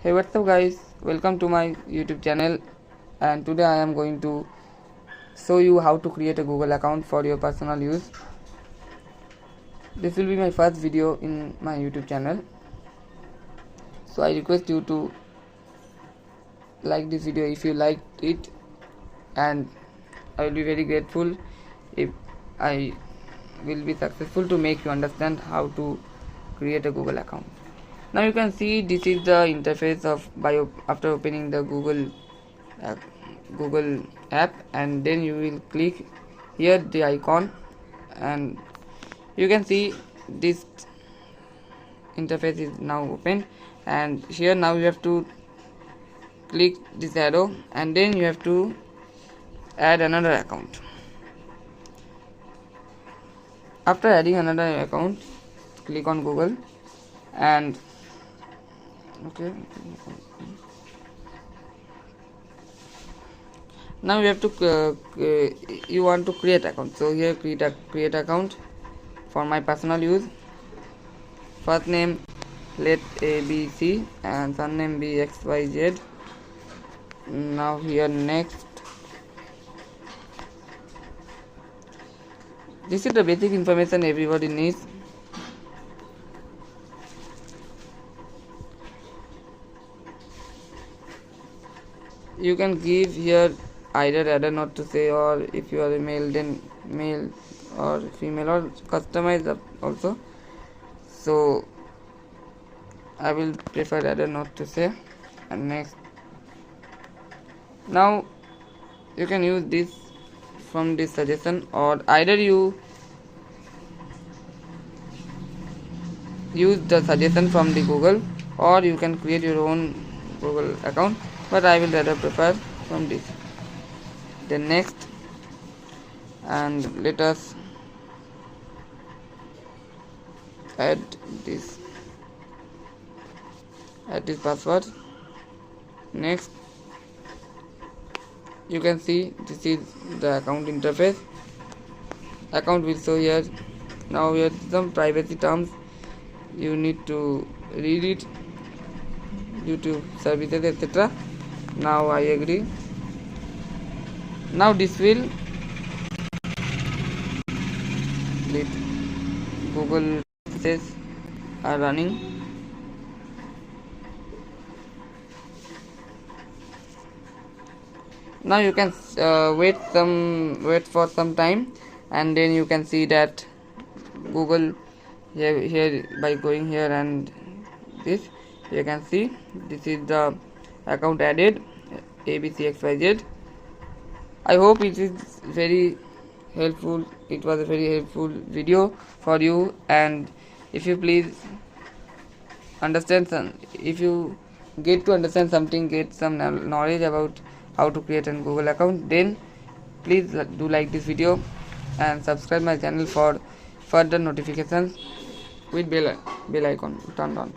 Hey, what's up guys, welcome to my YouTube channel, and today I am going to show you how to create a Google account for your personal use. This will be my first video in my YouTube channel, so I request you to like this video if you liked it, and I will be very grateful if I will be successful to make you understand how to create a Google account. Now you can see this is the interface of after opening the Google app, and then you will click here the icon, and you can see this interface is now open, and here now you have to click this arrow, and then you have to add another account. After adding another account, click on Google, and now you have to you want to create account. So here create account for my personal use. First name let ABC and surname be XYZ. Now here next. This is the basic information everybody needs. You can give here either add or not to say, or if you are a male then male, or female, or customize up also. So I will prefer add or not to say, and next. Now you can use this from this suggestion, or either you use the suggestion from the Google, or you can create your own Google account, but I will rather prefer from this. Then next, and let us add this password. Next, you can see this is the account interface. Account will show here. Now here some privacy terms, you need to read it due to services etc. Now I agree. Now this will let Google says are running. Now you can wait for some time, and then you can see that Google here by going here, and this you can see this is the account added ABCXYZ. I hope it is very helpful. It was a very helpful video for you, and if you please understand if you get to understand something, get some knowledge about how to create a Google account, then please do like this video and subscribe my channel for further notifications with bell icon turned on.